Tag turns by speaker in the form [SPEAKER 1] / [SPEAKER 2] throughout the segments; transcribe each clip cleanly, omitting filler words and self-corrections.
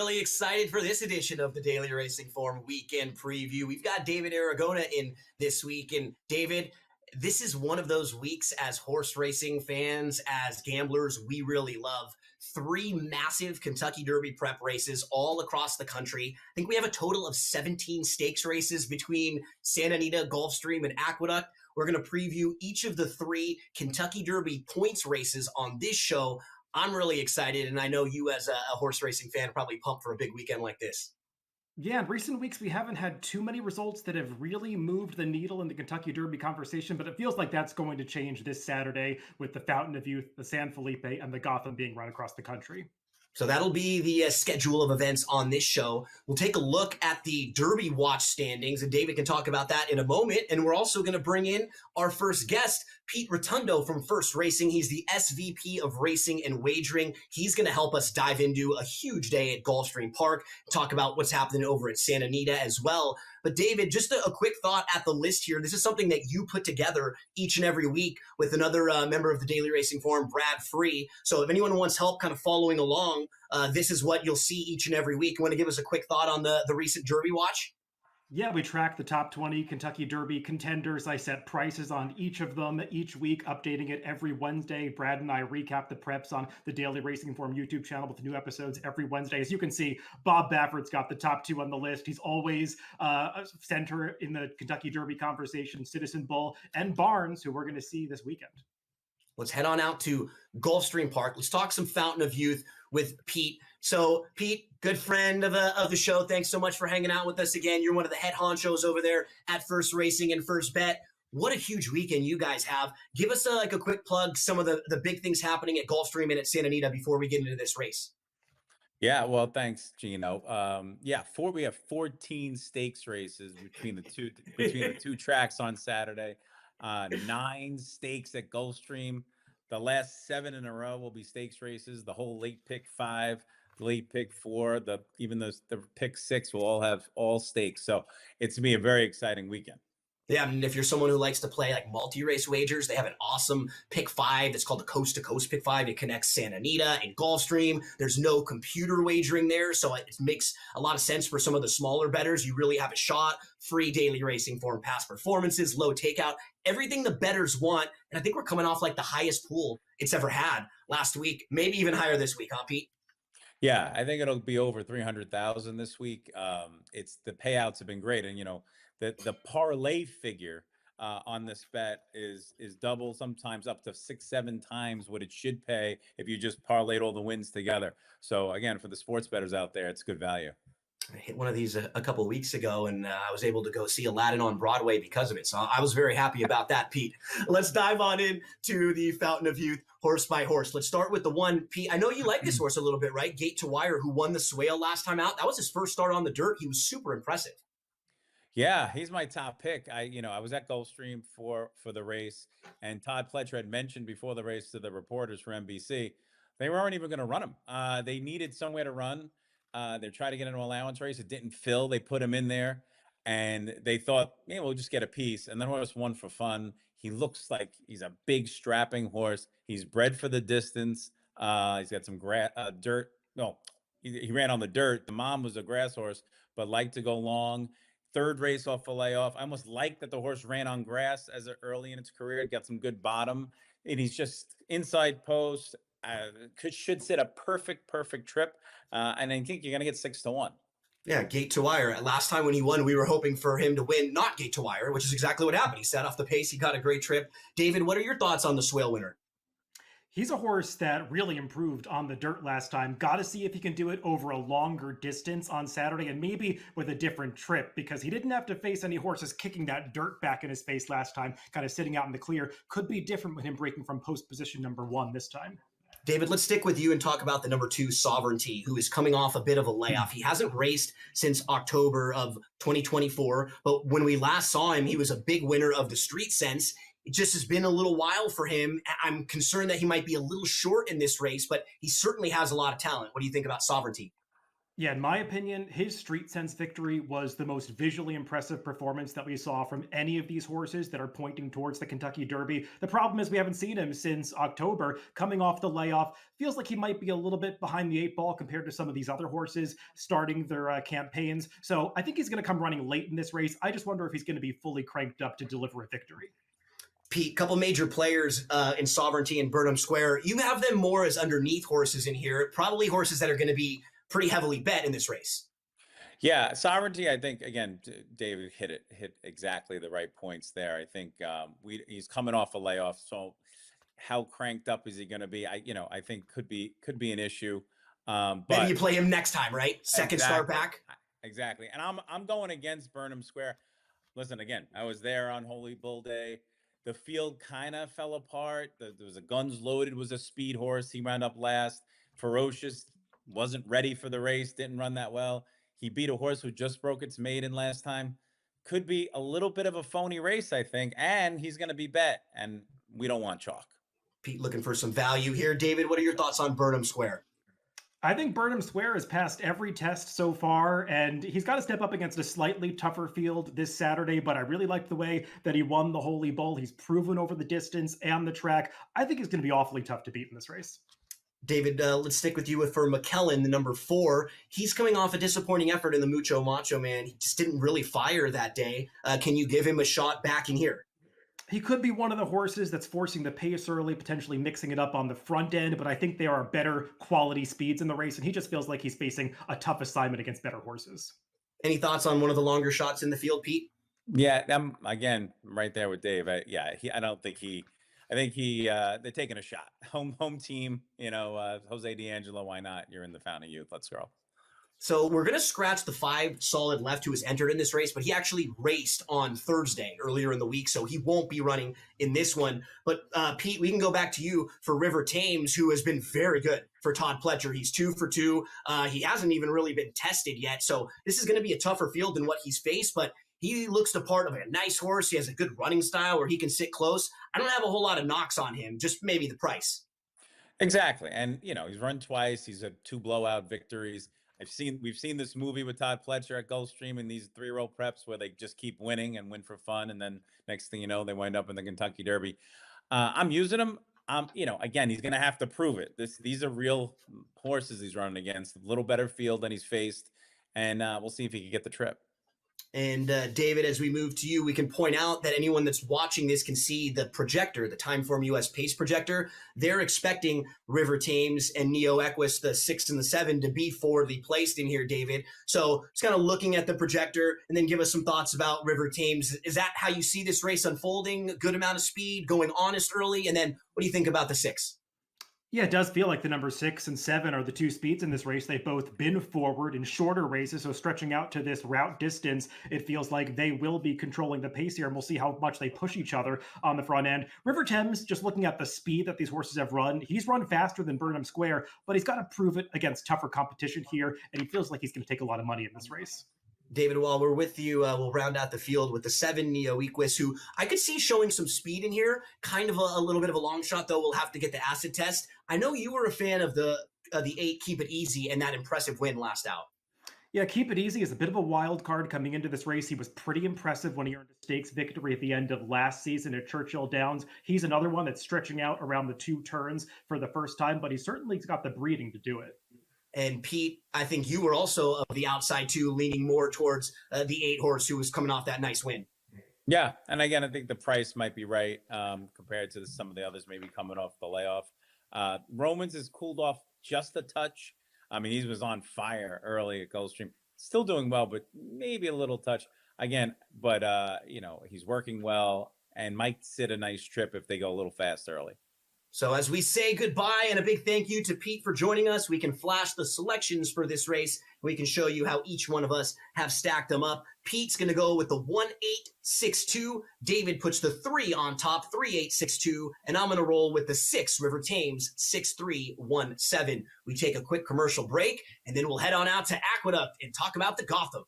[SPEAKER 1] really excited for this edition of the Daily Racing Form Weekend Preview. We've got David Argona in this week. And David, this is one of those weeks as horse racing fans, as gamblers, we really love. 3 massive Kentucky Derby prep races all across the country. I think we have a total of 17 stakes races between Santa Anita, Gulfstream, and Aqueduct. We're going to preview each of the 3 Kentucky Derby points races on this show. I'm really excited, and I know you as a horse racing fan are probably pumped for a big weekend like this.
[SPEAKER 2] Yeah, in recent weeks, we haven't had too many results that have really moved the needle in the Kentucky Derby conversation, but it feels like that's going to change this Saturday with the Fountain of Youth, the San Felipe, and the Gotham being run across the country.
[SPEAKER 1] So that'll be the schedule of events on this show. We'll take a look at the Derby watch standings, and David can talk about that in a moment. And we're also going to bring in our first guest, Peter Rotondo from First Racing. He's the SVP of Racing and Wagering. He's going to help us dive into a huge day at Gulfstream Park, talk about what's happening over at Santa Anita as well. But David, just a quick thought at the list here. This is something that you put together each and every week with another member of the Daily Racing Forum, Brad Free. So if anyone wants help kind of following along, this is what you'll see each and every week. You want to give us a quick thought on the recent Derby watch?
[SPEAKER 2] Yeah, we track the top 20 Kentucky Derby contenders. I set prices on each of them each week, updating it every Wednesday. Brad and I recap the preps on the Daily Racing Form YouTube channel with new episodes every Wednesday. As you can see, Bob Baffert's got the top 2 on the list. He's always a center in the Kentucky Derby conversation. Citizen Bull and Barnes, who we're going to see this weekend.
[SPEAKER 1] Let's head on out to Gulfstream Park. Let's talk some Fountain of Youth with Pete. So, Pete, good friend of the show. Thanks so much for hanging out with us again. You're one of the head honchos over there at First Racing and First Bet. What a huge weekend you guys have. Give us a quick plug, some of the big things happening at Gulfstream and at Santa Anita before we get into this race.
[SPEAKER 3] Yeah, well, thanks, Gino. We have 14 stakes races between the two tracks on Saturday. 9 stakes at Gulfstream. The last 7 in a row will be stakes races. The whole late pick 5, the late pick 4, the pick 6 will all have all stakes. So it's gonna be a very exciting weekend.
[SPEAKER 1] Yeah, I mean, if you're someone who likes to play like multi-race wagers, they have an awesome pick 5. It's called the Coast to Coast pick 5. It connects Santa Anita and Gulfstream. There's no computer wagering there, so it makes a lot of sense for some of the smaller bettors. You really have a shot. Free Daily Racing Form past performances, low takeout, everything the bettors want. And I think we're coming off like the highest pool it's ever had last week, maybe even higher this week, huh, Pete?
[SPEAKER 3] Yeah, I think it'll be over 300,000 this week. It's the payouts have been great, and the parlay figure on this bet is double, sometimes up to 6-7 times what it should pay if you just parlayed all the wins together. So again, for the sports bettors out there, it's good value.
[SPEAKER 1] I hit one of these a couple of weeks ago, and I was able to go see Aladdin on Broadway because of it. So I was very happy about that, Pete. Let's dive on into the Fountain of Youth, horse by horse. Let's start with the one, Pete. I know you like this horse a little bit, right? Gate to Wire, who won the Swale last time out. That was his first start on the dirt. He was super impressive.
[SPEAKER 3] Yeah, he's my top pick. I was at Gulfstream for the race, and Todd Pletcher had mentioned before the race to the reporters for NBC, they weren't even going to run him. They needed somewhere to run. They tried to get into an allowance race. It didn't fill. They put him in there, and they thought, we'll just get a piece. And then horse won for fun. He looks like he's a big strapping horse. He's bred for the distance. He's got some dirt. No, he ran on the dirt. The mom was a grass horse, but liked to go long. 3rd race off a layoff. I almost like that the horse ran on grass as early in its career. It got some good bottom, and he's just inside post. Should sit a perfect trip, and I think you're going to get 6-1.
[SPEAKER 1] Yeah, Gate to Wire. Last time when he won, we were hoping for him to win, not Gate to Wire, which is exactly what happened. He set off the pace. He got a great trip. David, what are your thoughts on the Swale winner?
[SPEAKER 2] He's a horse that really improved on the dirt last time. Got to see if he can do it over a longer distance on Saturday, and maybe with a different trip, because he didn't have to face any horses kicking that dirt back in his face last time, kind of sitting out in the clear. Could be different with him breaking from post position number 1 this time.
[SPEAKER 1] David, let's stick with you and talk about the number 2, Sovereignty, who is coming off a bit of a layoff. He hasn't raced since October of 2024, but when we last saw him, he was a big winner of the Street Sense. It just has been a little while for him. I'm concerned that he might be a little short in this race, but he certainly has a lot of talent. What do you think about Sovereignty?
[SPEAKER 2] Yeah, in my opinion, his Street Sense victory was the most visually impressive performance that we saw from any of these horses that are pointing towards the Kentucky Derby. The problem is we haven't seen him since October. Coming off the layoff, feels like he might be a little bit behind the eight ball compared to some of these other horses starting their campaigns. So I think he's going to come running late in this race. I just wonder if he's going to be fully cranked up to deliver a victory.
[SPEAKER 1] Pete, couple major players in Sovereignty and Burnham Square. You have them more as underneath horses in here, probably horses that are going to be pretty heavily bet in this race.
[SPEAKER 3] Yeah, Sovereignty, I think, again, David hit exactly the right points there. I think he's coming off a layoff, so how cranked up is he going to be? I think could be an issue. But
[SPEAKER 1] maybe you play him next time, right? Second start back.
[SPEAKER 3] Exactly. And I'm going against Burnham Square. Listen, again, I was there on Holy Bull Day. The field kind of fell apart. There was a Guns Loaded was a speed horse. He wound up last. Ferocious wasn't ready for the race, didn't run that well. He beat a horse who just broke its maiden last time. Could be a little bit of a phony race, I think, and he's going to be bet, and we don't want chalk.
[SPEAKER 1] Pete looking for some value here. David, what are your thoughts on Burnham Square?
[SPEAKER 2] I think Burnham Square has passed every test so far, and he's got to step up against a slightly tougher field this Saturday, but I really like the way that he won the Holy Bull. He's proven over the distance and the track. I think he's going to be awfully tough to beat in this race.
[SPEAKER 1] David, let's stick with you for McKellen, the number 4. He's coming off a disappointing effort in the Mucho Macho Man. He just didn't really fire that day. Can you give him a shot back in here?
[SPEAKER 2] He could be one of the horses that's forcing the pace early, potentially mixing it up on the front end, but I think there are better quality speeds in the race, and he just feels like he's facing a tough assignment against better horses.
[SPEAKER 1] Any thoughts on one of the longer shots in the field, Pete?
[SPEAKER 3] Yeah, I'm again right there with Dave. I think they're taking a shot. Home team, Jose D'Angelo, why not? You're in the Fountain of Youth. Let's go.
[SPEAKER 1] So we're going to scratch the 5 solid left who was entered in this race, but he actually raced on Thursday earlier in the week, so he won't be running in this one. But Pete, we can go back to you for River Thames, who has been very good for Todd Pletcher. He's 2 for 2. He hasn't even really been tested yet, so this is going to be a tougher field than what he's faced, but he looks the part of a nice horse. He has a good running style where he can sit close. I don't have a whole lot of knocks on him, just maybe the price.
[SPEAKER 3] Exactly. And, he's run twice. He's had 2 blowout victories. We've seen this movie with Todd Pletcher at Gulfstream in these 3-row preps where they just keep winning and win for fun. And then next thing you know, they wind up in the Kentucky Derby. I'm using him. Again, he's going to have to prove it. These are real horses he's running against, a little better field than he's faced. And we'll see if he can get the trip.
[SPEAKER 1] And David, as we move to you, we can point out that anyone that's watching this can see the projector, the Timeform US pace projector. They're expecting River Thames and Neo Equus, the 6 and the 7, to be forwardly placed in here, David. So just kind of looking at the projector and then give us some thoughts about River Thames. Is that how you see this race unfolding? A good amount of speed, going honest early? And then what do you think about the 6?
[SPEAKER 2] Yeah, it does feel like the number 6 and 7 are the 2 speeds in this race. They've both been forward in shorter races, so stretching out to this route distance, it feels like they will be controlling the pace here, and we'll see how much they push each other on the front end. River Thames, just looking at the speed that these horses have run, he's run faster than Burnham Square, but he's got to prove it against tougher competition here, and he feels like he's going to take a lot of money in this race.
[SPEAKER 1] David, while we're with you, we'll round out the field with the 7 Neo Equus, who I could see showing some speed in here. Kind of a little bit of a long shot, though. We'll have to get the acid test. I know you were a fan of the 8 Keep It Easy and that impressive win last out.
[SPEAKER 2] Yeah, Keep It Easy is a bit of a wild card coming into this race. He was pretty impressive when he earned a stakes victory at the end of last season at Churchill Downs. He's another one that's stretching out around the 2 turns for the first time, but he certainly got the breeding to do it.
[SPEAKER 1] And Pete, I think you were also of the outside too, leaning more towards the 8 horse who was coming off that nice win.
[SPEAKER 3] Yeah, and again, I think the price might be right compared to some of the others maybe coming off the layoff. Romans has cooled off just a touch. I mean, he was on fire early at Gulfstream. Still doing well, but maybe a little touch. Again, but, he's working well and might sit a nice trip if they go a little fast early.
[SPEAKER 1] So as we say goodbye and a big thank you to Pete for joining us, we can flash the selections for this race. We can show you how each one of us have stacked them up. Pete's going to go with the 1-8-6-2. David puts the 3 on top, 3-8-6-2. And I'm going to roll with the 6, River Thames, 6-3-1-7. We take a quick commercial break, and then we'll head on out to Aqueduct and talk about the Gotham.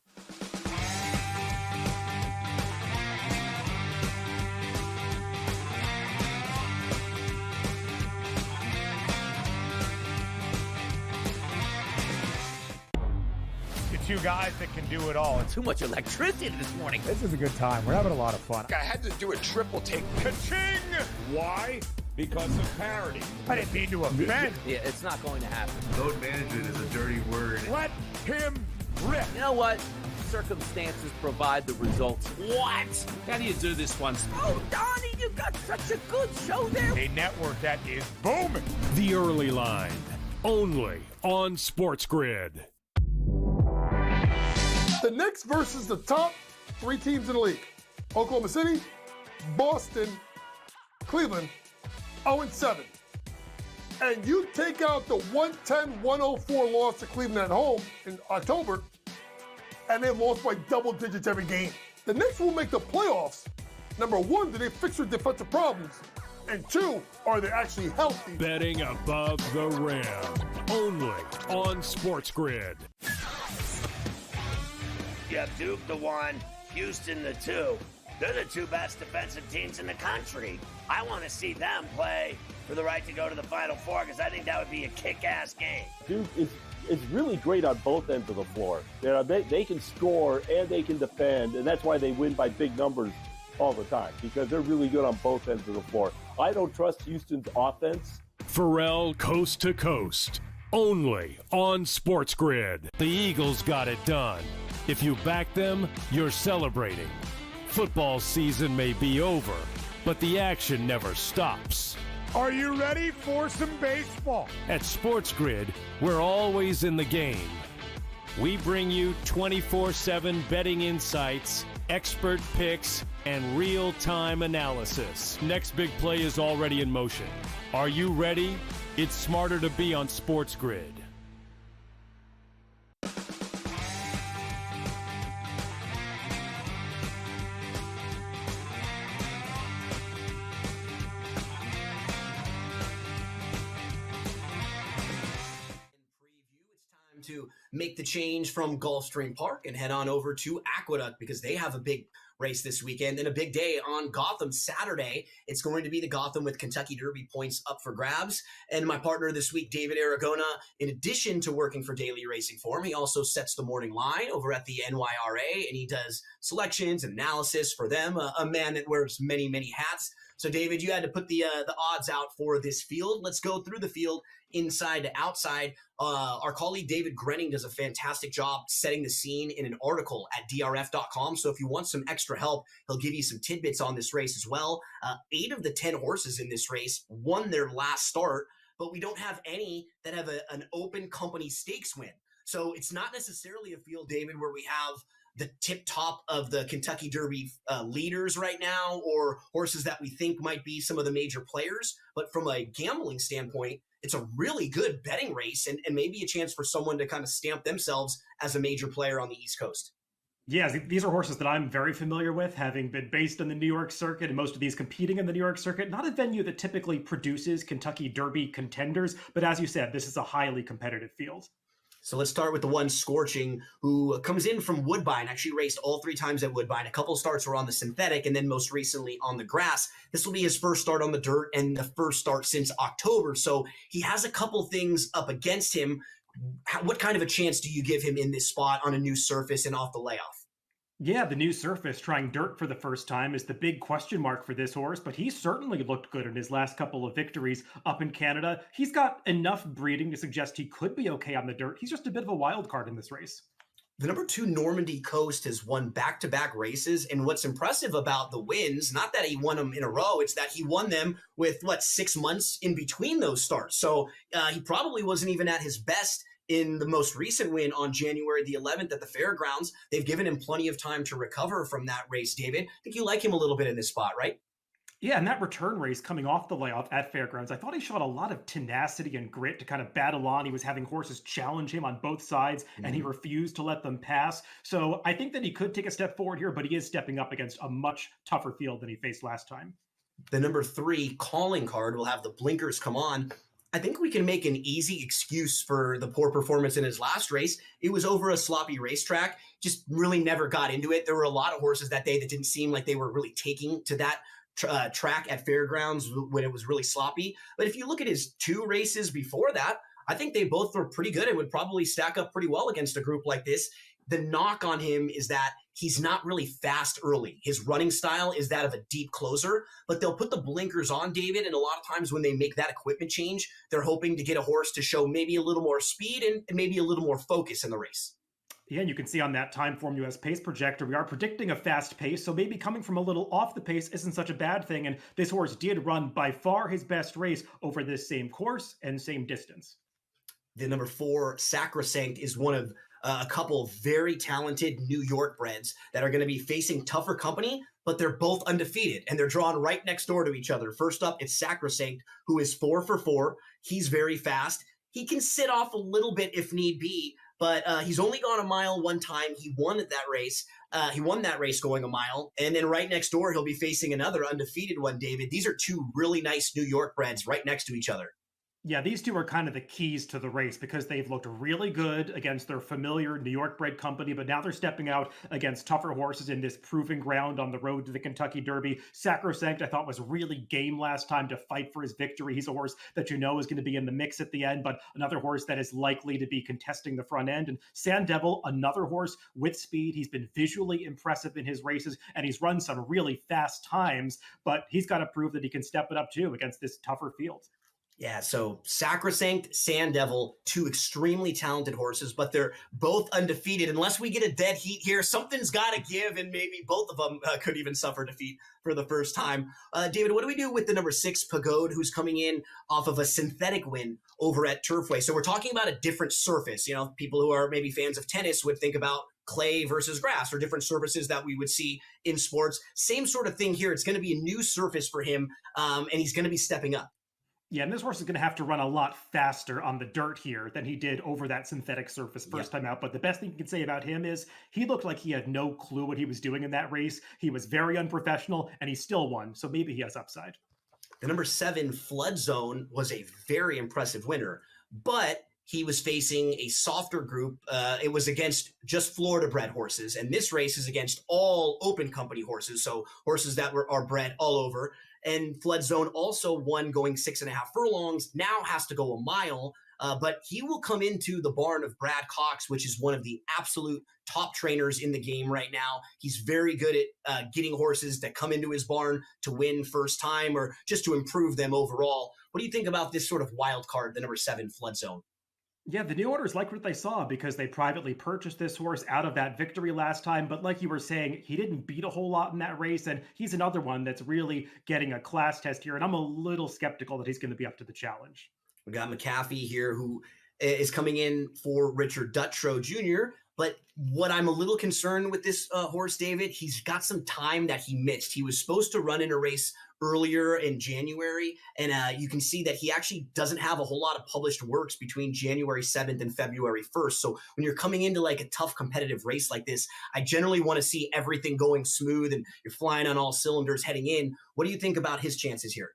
[SPEAKER 4] two guys that can do it all.
[SPEAKER 5] Too much electricity this morning.
[SPEAKER 4] This is a good time. We're having a lot of fun.
[SPEAKER 6] I had to do a triple take.
[SPEAKER 4] Ka-ching! Why? Because of parity. I didn't mean to offend.
[SPEAKER 5] Yeah, it's not going to happen.
[SPEAKER 7] Load management is a dirty word.
[SPEAKER 4] Let him rip.
[SPEAKER 5] You know what? Circumstances provide the results.
[SPEAKER 8] What? How do you do this one?
[SPEAKER 5] Oh, Donnie, you got such a good show there.
[SPEAKER 4] A network that is booming.
[SPEAKER 9] The Early Line, only on SportsGrid.
[SPEAKER 10] The Knicks versus the top three teams in the league. Oklahoma City, Boston, Cleveland, 0-7. And you take out the 110-104 loss to Cleveland at home in October, and they lost by double digits every game. The Knicks will make the playoffs. Number one, do they fix their defensive problems? And two, are they actually healthy?
[SPEAKER 9] Betting above the rim, only on SportsGrid.
[SPEAKER 8] You have Duke the 1, Houston the 2. They're the two best defensive teams in the country. I want to see them play for the right to go to the Final Four because I think that would be a kick-ass game.
[SPEAKER 11] Duke is really great on both ends of the floor. You know, they can score and they can defend, and that's why they win by big numbers all the time, because they're really good on both ends of the floor. I don't trust Houston's offense.
[SPEAKER 9] Pharrell coast to coast, only on SportsGrid. The Eagles got it done. If you back them, you're celebrating. Football season may be over, but the action never stops.
[SPEAKER 4] Are you ready for some baseball?
[SPEAKER 9] At SportsGrid, we're always in the game. We bring you 24/7 betting insights, expert picks, and real-time analysis. Next big play is already in motion. Are you ready? It's smarter to be on SportsGrid.
[SPEAKER 1] To make the change from Gulfstream Park and head on over to Aqueduct because they have a big race this weekend and a big day on Gotham Saturday. It's going to be the Gotham with Kentucky Derby points up for grabs. And my partner this week, David Argona, in addition to working for Daily Racing Form, he also sets the morning line over at the NYRA, and he does selections and analysis for them, a man that wears many, many hats. So, David, you had to put the odds out for this field. Let's go through the field inside to outside. Our colleague David Grenning does a fantastic job setting the scene in an article at drf.com. So if you want some extra help, he'll give you some tidbits on this race as well. 8 of the 10 horses in this race won their last start, but we don't have any that have an open company stakes win. So it's not necessarily a field, David, where we have the tip top of the Kentucky Derby leaders right now, or horses that we think might be some of the major players. But from a gambling standpoint, it's a really good betting race and maybe a chance for someone to kind of stamp themselves as a major player on the East Coast.
[SPEAKER 2] Yeah, these are horses that I'm very familiar with, having been based in the New York circuit and most of these competing in the New York circuit. Not a venue that typically produces Kentucky Derby contenders, but as you said, this is a highly competitive field.
[SPEAKER 1] So let's start with the one Scorching, who comes in from Woodbine, actually raced all 3 times at Woodbine. A couple of starts were on the synthetic and then most recently on the grass. This will be his first start on the dirt and the first start since October. So he has a couple things up against him. What kind of a chance do you give him in this spot on a new surface and off the layoff?
[SPEAKER 2] Yeah, the new surface, trying dirt for the first time, is the big question mark for this horse, but he certainly looked good in his last couple of victories up in Canada. He's got enough breeding to suggest he could be okay on the dirt. He's just a bit of a wild card in this race.
[SPEAKER 1] The number 2 Normandy Coast has won back-to-back races, and what's impressive about the wins, not that he won them in a row, it's that he won them with, 6 months in between those starts. So he probably wasn't even at his best in the most recent win on January the 11th at the Fairgrounds. They've given him plenty of time to recover from that race, David. I think you like him a little bit in this spot, right?
[SPEAKER 2] Yeah, and that return race coming off the layoff at Fairgrounds, I thought he showed a lot of tenacity and grit to kind of battle on. He was having horses challenge him on both sides, and he refused to let them pass. So I think that he could take a step forward here, but he is stepping up against a much tougher field than he faced last time.
[SPEAKER 1] The number 3 Calling Card will have the blinkers come on. I think we can make an easy excuse for the poor performance in his last race. It was over a sloppy racetrack, just really never got into it. There were a lot of horses that day that didn't seem like they were really taking to that track at Fairgrounds when it was really sloppy. But if you look at his 2 races before that, I think they both were pretty good and would probably stack up pretty well against a group like this. the knock on him is that he's not really fast early. His running style is that of a deep closer, but they'll put the blinkers on David. And a lot of times when they make that equipment change, they're hoping to get a horse to show maybe a little more speed and maybe a little more focus in the race.
[SPEAKER 2] Yeah, and you can see on that Timeform US pace projector, we are predicting a fast pace, so maybe coming from a little off the pace isn't such a bad thing, and this horse did run by far his best race over this same course and same distance.
[SPEAKER 1] The number 4, Sacrosanct, is one of a couple of very talented New York breds that are going to be facing tougher company, but they're both undefeated, and they're drawn right next door to each other. First up, it's Sacrosanct, who is 4 for 4. He's very fast. He can sit off a little bit if need be, but he's only gone a mile one time. He won that race. He won that race going a mile. And then right next door, he'll be facing another undefeated one, David. These are two really nice New York breds right next to each other.
[SPEAKER 2] Yeah, these two are kind of the keys to the race because they've looked really good against their familiar New York bred company, but now they're stepping out against tougher horses in this proving ground on the road to the Kentucky Derby. Sacrosanct, I thought, was really game last time to fight for his victory. He's a horse that you know is going to be in the mix at the end, but another horse that is likely to be contesting the front end. And Sand Devil, another horse with speed. He's been visually impressive in his races, and he's run some really fast times, but he's got to prove that he can step it up too against this tougher field.
[SPEAKER 1] Yeah, so Sacrosanct, Sand Devil, two extremely talented horses, but they're both undefeated. Unless we get a dead heat here, something's got to give, and maybe both of them could even suffer defeat for the first time. David, what do we do with the number 6, Pagode, who's coming in off of a synthetic win over at Turfway? So we're talking about a different surface. You know, people who are maybe fans of tennis would think about clay versus grass or different surfaces that we would see in sports. Same sort of thing here. It's going to be a new surface for him, and he's going to be stepping up.
[SPEAKER 2] Yeah, and this horse is going to have to run a lot faster on the dirt here than he did over that synthetic surface first time out. But the best thing you can say about him is he looked like he had no clue what he was doing in that race. He was very unprofessional, and he still won. So maybe he has upside.
[SPEAKER 1] The number 7, Flood Zone, was a very impressive winner, but he was facing a softer group. It was against just Florida-bred horses, and this race is against all open company horses, so horses that are bred all over. And Flood Zone also won going 6.5 furlongs, now has to go a mile, but he will come into the barn of Brad Cox, which is one of the absolute top trainers in the game right now. He's very good at getting horses that come into his barn to win first time or just to improve them overall. What do you think about this sort of wild card, the number 7, Flood Zone?
[SPEAKER 2] Yeah, the new owners liked what they saw because they privately purchased this horse out of that victory last time. But like you were saying, he didn't beat a whole lot in that race. And he's another one that's really getting a class test here. And I'm a little skeptical that he's going to be up to the challenge.
[SPEAKER 1] We got McAfee here, who is coming in for Richard Dutrow Jr., but what I'm a little concerned with this horse, David, he's got some time that he missed. He was supposed to run in a race earlier in January, and you can see that he actually doesn't have a whole lot of published works between January 7th and February 1st. So when you're coming into like a tough competitive race like this, I generally want to see everything going smooth and you're flying on all cylinders heading in. What do you think about his chances here?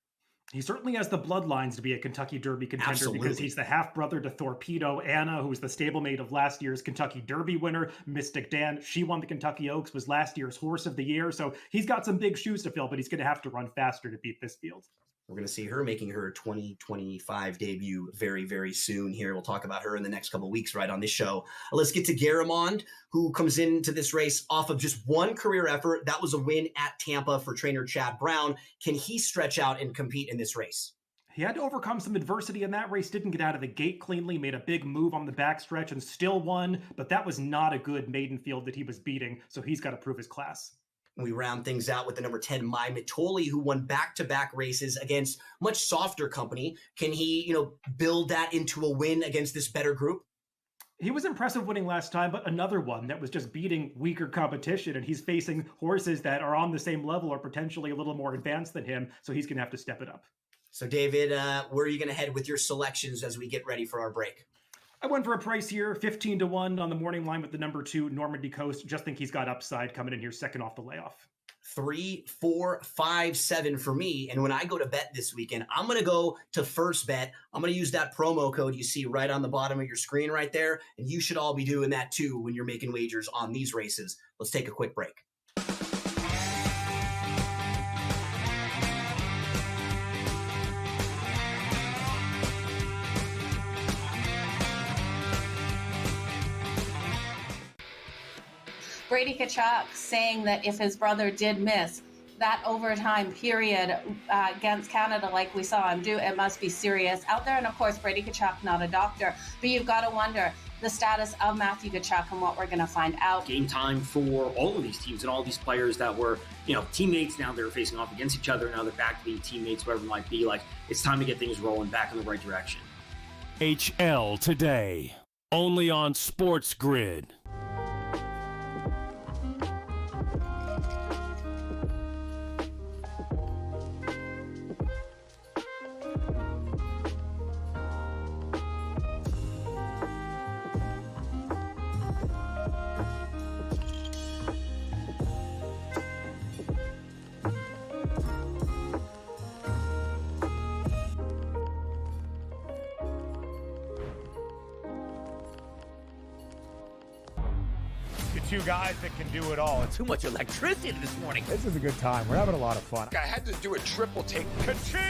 [SPEAKER 2] He certainly has the bloodlines to be a Kentucky Derby contender. Absolutely. Because he's the half-brother to Torpedo Anna, who was the stablemate of last year's Kentucky Derby winner. Mystic Dan, she won the Kentucky Oaks, was last year's Horse of the Year. So he's got some big shoes to fill, but he's going to have to run faster to beat this field.
[SPEAKER 1] We're going to see her making her 2025 debut very, very soon here. We'll talk about her in the next couple of weeks right on this show. Let's get to Garamond, who comes into this race off of just one career effort. That was a win at Tampa for trainer Chad Brown. Can he stretch out and compete in this race?
[SPEAKER 2] He had to overcome some adversity in that race, didn't get out of the gate cleanly, made a big move on the backstretch and still won, but that was not a good maiden field that he was beating, so he's got to prove his class.
[SPEAKER 1] We round things out with the number 10, Mai Mitoli, who won back-to-back races against much softer company. Can he, build that into a win against this better group?
[SPEAKER 2] He was impressive winning last time, but another one that was just beating weaker competition, and he's facing horses that are on the same level or potentially a little more advanced than him, so he's going to have to step it up.
[SPEAKER 1] So, David, where are you going to head with your selections as we get ready for our break?
[SPEAKER 2] I went for a price here, 15-1 on the morning line with the number 2, Normandy Coast. Just think he's got upside coming in here second off the layoff.
[SPEAKER 1] 3, 4, 5, 7 for me. And when I go to bet this weekend, I'm going to go to First Bet. I'm going to use that promo code you see right on the bottom of your screen right there. And you should all be doing that too when you're making wagers on these races. Let's take a quick break.
[SPEAKER 6] Brady Tkachuk saying that if his brother did miss that overtime period against Canada like we saw him do, it must be serious out there. And of course, Brady Tkachuk, not a doctor, but you've got to wonder the status of Matthew Tkachuk and what we're going to find out.
[SPEAKER 12] Game time for all of these teams and all these players that were, teammates. Now they're facing off against each other. Now they're back to being teammates, whatever it might be. Like, it's time to get things rolling back in the right direction.
[SPEAKER 9] HL today, only on SportsGrid.
[SPEAKER 4] Two guys that can do it all.
[SPEAKER 5] Too much electricity this morning.
[SPEAKER 4] This is a good time. We're having a lot of fun. I had to do a triple take. Ka-ching!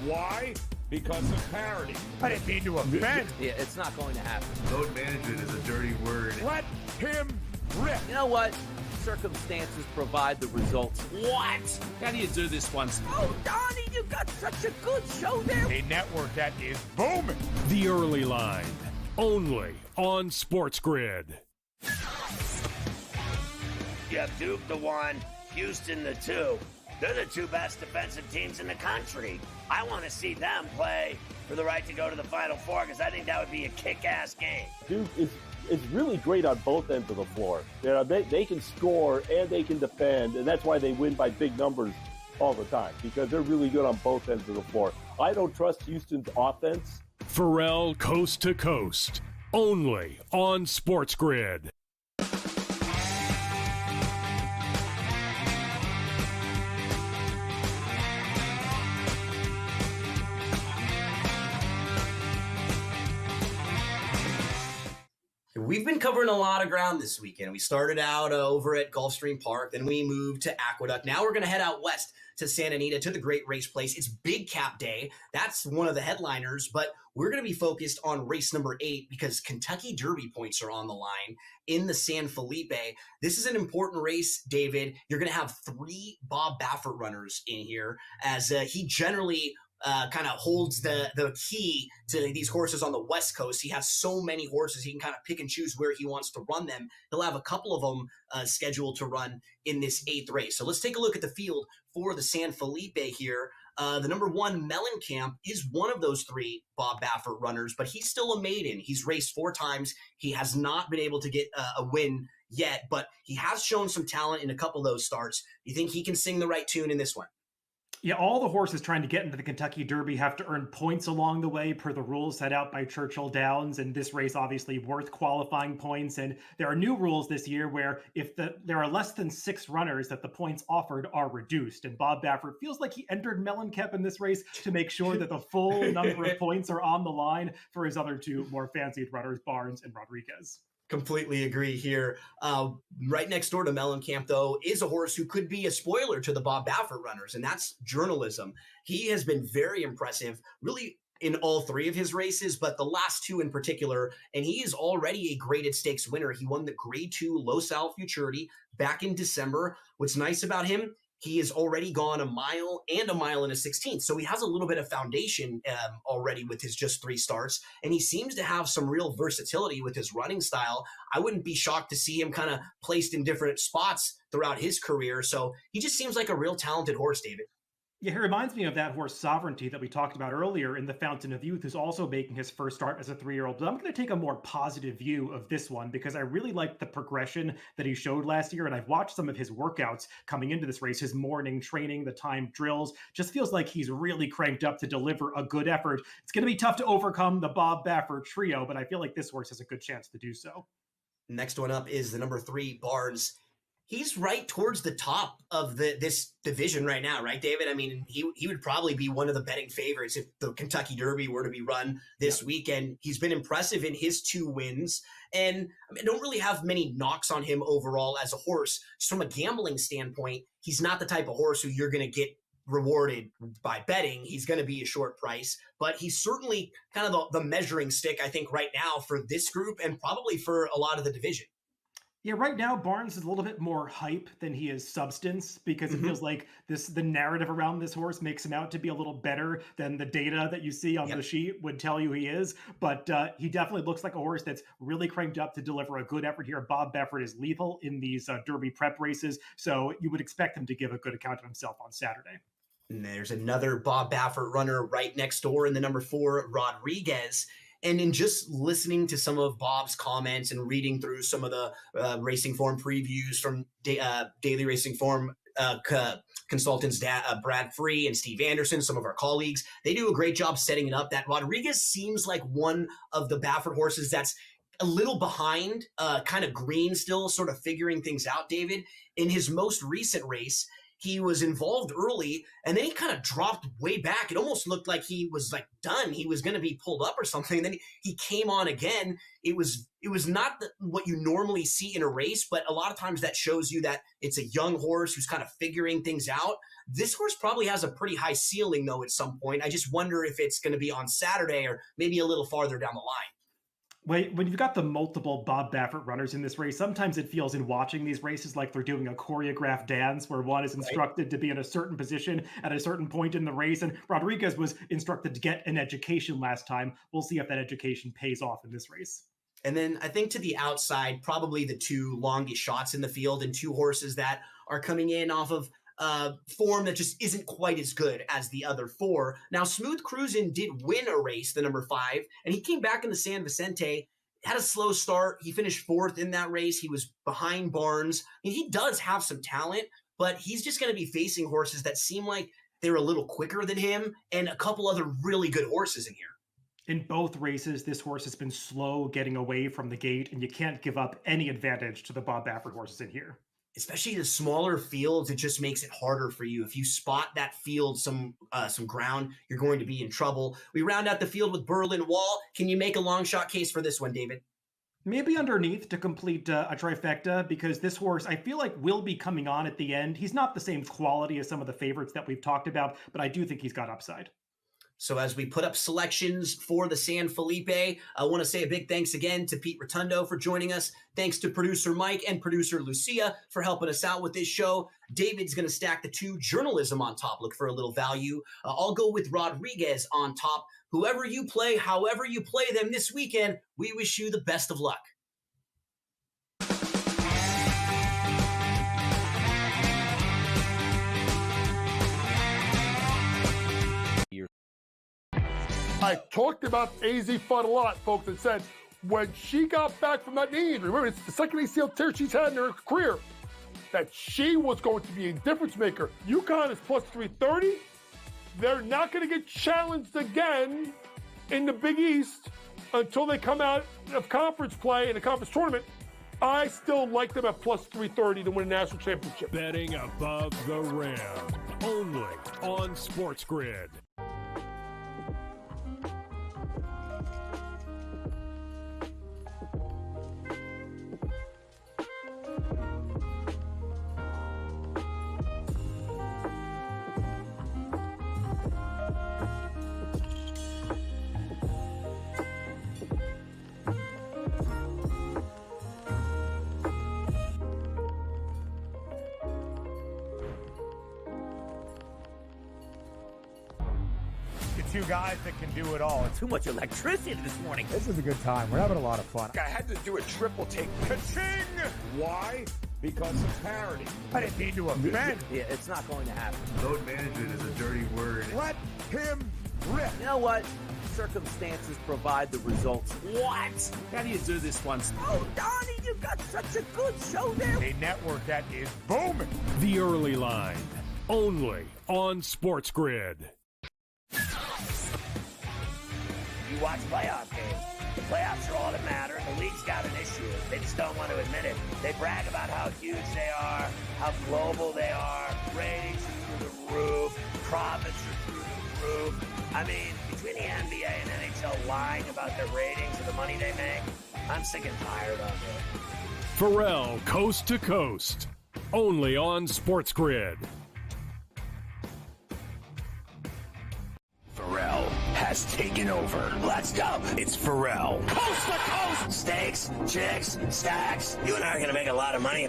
[SPEAKER 4] Why? Because of parity. I didn't mean to offend.
[SPEAKER 5] Yeah, it's not going to happen.
[SPEAKER 7] Load management is a dirty word.
[SPEAKER 4] Let him rip.
[SPEAKER 5] You know what? Circumstances provide the results.
[SPEAKER 13] What? How do you do this one?
[SPEAKER 5] Oh, Donnie, you got such a good show there.
[SPEAKER 4] A network that is booming.
[SPEAKER 9] The Early Line, only on SportsGrid.
[SPEAKER 8] You have Duke the 1, Houston the 2. They're the two best defensive teams in the country. I want to see them play for the right to go to the Final Four because I think that would be a kick-ass game.
[SPEAKER 11] Duke is really great on both ends of the floor. They can score and they can defend, and that's why they win by big numbers all the time, because they're really good on both ends of the floor. I don't trust Houston's offense.
[SPEAKER 9] Pharrell Coast to Coast, only on SportsGrid.
[SPEAKER 1] We've been covering a lot of ground this weekend. We started out over at Gulfstream Park, then we moved to Aqueduct. Now we're going to head out west to Santa Anita to the Great Race Place. It's Big Cap Day. That's one of the headliners, but we're going to be focused on race number 8 because Kentucky Derby points are on the line in the San Felipe. This is an important race, David. You're going to have 3 Bob Baffert runners in here, as he generally kind of holds the key to these horses on the West Coast. He has so many horses, he can kind of pick and choose where he wants to run them. He'll have a couple of them scheduled to run in this 8th race. So let's take a look at the field for the San Felipe here. The number 1, Mellencamp, is one of those 3 Bob Baffert runners, but he's still a maiden. He's raced 4 times. He has not been able to get a win yet, but he has shown some talent in a couple of those starts. Do you think he can sing the right tune in this one?
[SPEAKER 2] Yeah, all the horses trying to get into the Kentucky Derby have to earn points along the way per the rules set out by Churchill Downs, and this race obviously worth qualifying points. And there are new rules this year where if there are less than 6 runners, that the points offered are reduced. And Bob Baffert feels like he entered Mellencamp in this race to make sure that the full number of points are on the line for his other 2 more fancied runners, Barnes and Rodriguez.
[SPEAKER 1] Completely agree here. Right next door to Mellencamp, though, is a horse who could be a spoiler to the Bob Baffert runners, and that's Journalism. He has been very impressive, really, in all 3 of his races, but the last 2 in particular, and he is already a graded stakes winner. He won the Grade 2 Los Al Futurity back in December. What's nice about him, he has already gone a mile and a mile and a 16th. So he has a little bit of foundation already with his just 3 starts. And he seems to have some real versatility with his running style. I wouldn't be shocked to see him kind of placed in different spots throughout his career. So he just seems like a real talented horse, David.
[SPEAKER 2] Yeah, he reminds me of that horse Sovereignty that we talked about earlier in the Fountain of Youth, who's also making his first start as a 3-year-old. But I'm going to take a more positive view of this one because I really liked the progression that he showed last year. And I've watched some of his workouts coming into this race, his morning training, the timed drills. Just feels like he's really cranked up to deliver a good effort. It's going to be tough to overcome the Bob Baffert trio, but I feel like this horse has a good chance to do so.
[SPEAKER 1] Next one up is the number 3, Barnes. He's right towards the top of this division right now, right, David? I mean, he would probably be one of the betting favorites if the Kentucky Derby were to be run this weekend. He's been impressive in his 2 wins, and I don't really have many knocks on him overall as a horse. Just from a gambling standpoint, he's not the type of horse who you're going to get rewarded by betting. He's going to be a short price, but he's certainly kind of the measuring stick, I think, right now for this group and probably for a lot of the division.
[SPEAKER 2] Yeah, right now Barnes is a little bit more hype than he is substance because it feels like the narrative around this horse makes him out to be a little better than the data that you see on the sheet would tell you he is. But he definitely looks like a horse that's really cranked up to deliver a good effort here. Bob Baffert is lethal in these Derby prep races, so you would expect him to give a good account of himself on Saturday.
[SPEAKER 1] And there's another Bob Baffert runner right next door in the number 4, Rodriguez. And in just listening to some of Bob's comments and reading through some of the racing form previews from Daily Racing Form consultants, Brad Free and Steve Anderson, some of our colleagues, they do a great job setting it up. That Rodriguez seems like one of the Baffert horses that's a little behind, kind of green still, sort of figuring things out, David. In his most recent race, he was involved early, and then he kind of dropped way back. It almost looked like he was like done. He was going to be pulled up or something. And then he came on again. It was not what you normally see in a race, but a lot of times that shows you that it's a young horse who's kind of figuring things out. This horse probably has a pretty high ceiling, though, at some point. I just wonder if it's going to be on Saturday or maybe a little farther down the line.
[SPEAKER 2] When you've got the multiple Bob Baffert runners in this race, sometimes it feels in watching these races like they're doing a choreographed dance where one is instructed to be in a certain position at a certain point in the race. And Rodriguez was instructed to get an education last time. We'll see if that education pays off in this race.
[SPEAKER 1] And then I think to the outside, probably the 2 longest shots in the field and 2 horses that are coming in off of form that just isn't quite as good as the other 4. Now, Smooth Cruisin' did win a race, the number 5, and he came back in the San Vicente, had a slow start. He finished 4th in that race. He was behind Barnes. I mean, he does have some talent, but he's just going to be facing horses that seem like they're a little quicker than him and a couple other really good horses in here.
[SPEAKER 2] In both races, this horse has been slow getting away from the gate, and you can't give up any advantage to the Bob Baffert horses in here.
[SPEAKER 1] Especially the smaller fields, it just makes it harder for you. If you spot that field, some ground, you're going to be in trouble. We round out the field with Berlin Wall. Can you make a long shot case for this one, David?
[SPEAKER 2] Maybe underneath to complete a trifecta, because this horse, I feel like, will be coming on at the end. He's not the same quality as some of the favorites that we've talked about, but I do think he's got upside.
[SPEAKER 1] So as we put up selections for the San Felipe, I want to say a big thanks again to Pete Rotondo for joining us. Thanks to producer Mike and producer Lucia for helping us out with this show. David's going to stack the 2 journalism on top, look for a little value. I'll go with Rodriguez on top. Whoever you play, however you play them this weekend, we wish you the best of luck.
[SPEAKER 10] I talked about AZ Fun a lot, folks, and said when she got back from that knee injury, remember, it's the second ACL tear she's had in her career, that she was going to be a difference maker. UConn is plus 330. They're not going to get challenged again in the Big East until they come out of conference play in a conference tournament. I still like them at plus 330 to win a national championship.
[SPEAKER 9] Betting above the rim, only on SportsGrid.
[SPEAKER 4] Two guys that can do it all.
[SPEAKER 8] Too much electricity this morning.
[SPEAKER 14] This is a good time. We're having a lot of fun.
[SPEAKER 4] I had to do a triple take. Ka-ching! Why? Because of parity. I didn't mean to offend.
[SPEAKER 8] Yeah, it's not going to happen.
[SPEAKER 7] Load management is a dirty word.
[SPEAKER 4] Let him rip.
[SPEAKER 5] You know what? Circumstances provide the results.
[SPEAKER 13] What? How do you do this one?
[SPEAKER 8] Oh, Donnie, you've got such a good show there.
[SPEAKER 4] A network that is booming.
[SPEAKER 9] The Early Line, only on SportsGrid.
[SPEAKER 8] You watch playoff games. The playoffs are all that matter. The league's got an issue. They just don't want to admit it. They brag about how huge they are, how global they are. Ratings are through the roof. Profits are through the roof. I mean, between the NBA and NHL lying about their ratings and the money they make, I'm sick and tired of it.
[SPEAKER 9] Pharrell, Coast to Coast, only on SportsGrid.
[SPEAKER 8] Pharrell. has taken over. Let's go. It's Pharrell. Coast to coast. Steaks, chicks, stacks. You and I are going to make a lot of money.